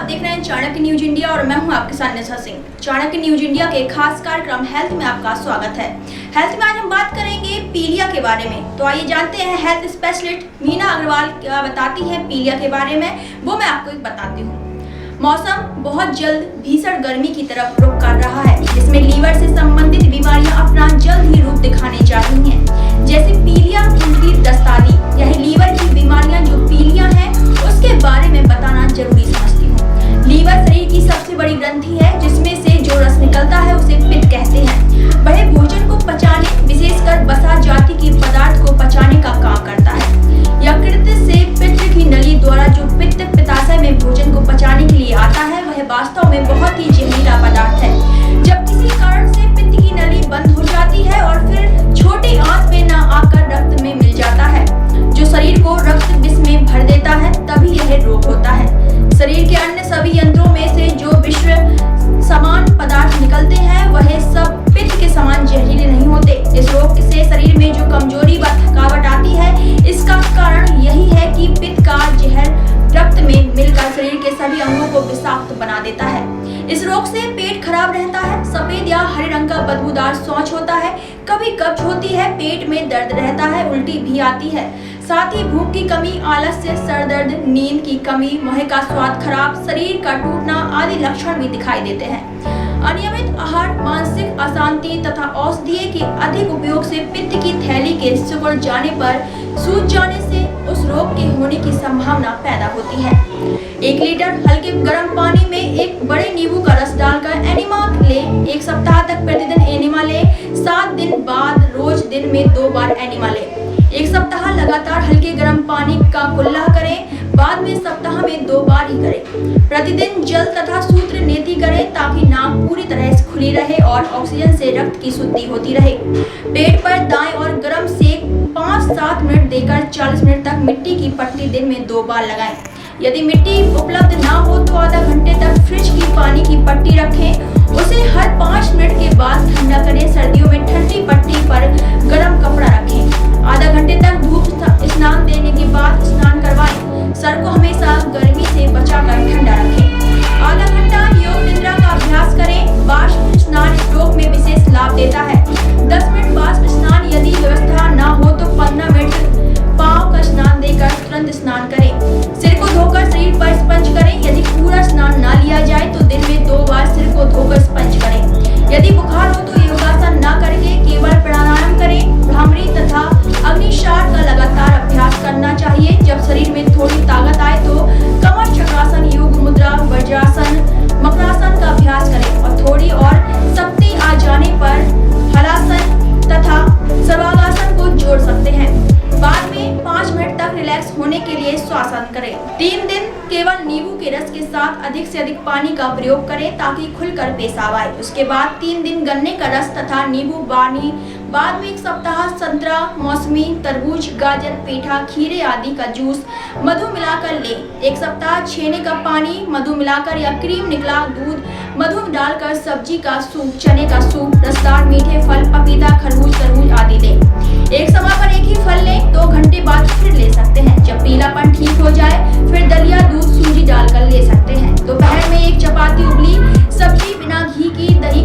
देख रहे हैं चाणक्य न्यूज इंडिया और मैं हूं आपके साथ निशा सिंह। चाणक्य न्यूज इंडिया के खास कार्यक्रम हेल्थ में आपका स्वागत है। हेल्थ में आज हम बात करेंगे पीलिया के बारे में। तो आइए जानते हैं हेल्थ स्पेशलिस्ट मीना अग्रवाल क्या बताती हैं पीलिया के बारे में, वो मैं आपको एक बताती हूँ। मौसम बहुत जल्द भीषण गर्मी की तरफ रुख कर रहा है, जिसमें लीवर से संबंधित बीमारियां अपना जल्द ही रूप दिखाने जा रही हैं, जैसे पीलिया, उल्टी, दस्त आदि। यह लीवर की बीमारियां जो पीलिया हैं, उसके बारे में बताना जरूरी समझती हूँ। लीवर शरीर की सबसे बड़ी ग्रंथि है, जिसमें से जो रस निकलता है उसे पित्त कहते हैं। वह भोजन को पचाने, विशेषकर वसा जाति के पदार्थ को पचाने का काम करता है। यकृत से पित्त की नली द्वारा जो पित्त पित्ताशय में भोजन को पचाने के लिए आता है, वह वास्तव में बहुत ही जहरीला पदार्थ है। जब किसी कारण से पित्त की नली बंद हो जाती है और फिर छोटी आंत में न आकर रक्त में मिल जाता है, जो शरीर को रक्त विष में भर देता है, तभी यह रोग होता है। शरीर के अन्य सभी यंत्रों में से जो विष समान पदार्थ निकलते हैं, वह सब पित्त के समान जहरीले नहीं होते। इस रोग से शरीर में जो कमजोरी व थकावट आती है, इसका कारण यही है कि पित्त का जहर रक्त में मिलकर शरीर के सभी अंगों को विषाक्त बना देता है। इस रोग से पेट खराब रहता है, सफेद या हरे रंग का बदबूदार शौच होता है, कभी कब्ज होती है, पेट में दर्द रहता है, उल्टी भी आती है। साथ ही भूख की कमी, आलस्य, सर दर्द, नींद की कमी, मुंह का स्वाद खराब, शरीर का टूटना आदि लक्षण भी दिखाई देते हैं। अनियमित आहार, मानसिक अशांति तथा औषधीय के अधिक उपयोग से पित्त की थैली के सिकुड़ जाने पर सूज जाने से उस रोग के होने की संभावना पैदा होती है। 1 लीटर हल्के गर्म पानी में एक बड़े नींबू का रस डालकर एनिमा ले। 1 सप्ताह तक प्रतिदिन एनिमा ले। 7 दिन बाद रोज दिन में 2 बार एनिमा ले। 1 सप्ताह लगातार हल्के गर्म पानी का कुल्ला करें, बाद में सप्ताह में 2 बार ही करें। प्रतिदिन जल तथा सूत्र नेति करें, ताकि नाक पूरी तरह से खुली रहे और ऑक्सीजन से रक्त की शुद्धि होती रहे। पेट पर दाएं और गर्म सेक 5-7 मिनट देकर 40 मिनट तक मिट्टी की पट्टी दिन में 2 बार लगाएं। यदि मिट्टी उपलब्ध ना हो तो आधा घंटे तक फ्रिज की पानी की पट्टी रखें। उसे हर 5 मिनट के बाद ठंडा करें। सर्दियों में ठंडी पट्टी पर गर्म कपड़ा रखें। आधा घंटे तक धूप स्नान देने के बाद स्नान करवाएं। सर को हमेशा गर्मी से बचाकर ठंडा रखें। आधा घंटा योग निद्रा का अभ्यास करें। बाष्प स्नान इस रोग में विशेष लाभ देता है। 10 मिनट बाष्प स्नान यदि व्यवस्था ना हो तो 15 मिनट पाँव का स्नान देकर तुरंत स्नान करें। सिर को धोकर शरीर पर स्पंज करें। यदि पूरा स्नान ना लिया जाए तो दिन में 2 बार सिर को धोकर स्पंज करें। यदि बुखार हो तो योगासन ना करके केवल प्राणायाम करें। भ्रामरी तथा अग्निशार का लगातार अभ्यास करना चाहिए। जब शरीर में थोड़ी ताकत आए तो कमर चक्रासन, योग मुद्रा, वज्रासन, मकरासन का अभ्यास करें और थोड़ी और शक्ति आ जाने पर हलासन तथा सर्वांगासन को जोड़ सकते हैं। बाद में 5 मिनट तक रिलैक्स होने के लिए श्वासन करें। 3 दिन केवल नींबू के रस के साथ अधिक से अधिक पानी का प्रयोग करें, ताकि खुलकर पेशाब आए। उसके बाद 3 दिन गन्ने का रस तथा नींबू पानी। बाद में 1 सप्ताह संतरा, मौसमी, तरबूज, गाजर, पेठा, खीरे आदि का जूस मधु मिलाकर ले। 1 सप्ताह छेने का पानी, मधु मिलाकर या क्रीम निकला दूध, मधु डालकर सब्जी का सूप, चने का सूप, रसदार मीठे फल, पपीता, खरबूज, तरबूज आदि ले। एक समय पर एक ही फल लें। 2 घंटे बाद फिर ले सकते हैं। जब पीलापन ठीक हो जाए फिर दलिया, दूध, सूजी डालकर ले सकते हैं। दोपहर में 1 चपाती, उबली सब्जी बिना घी की, दही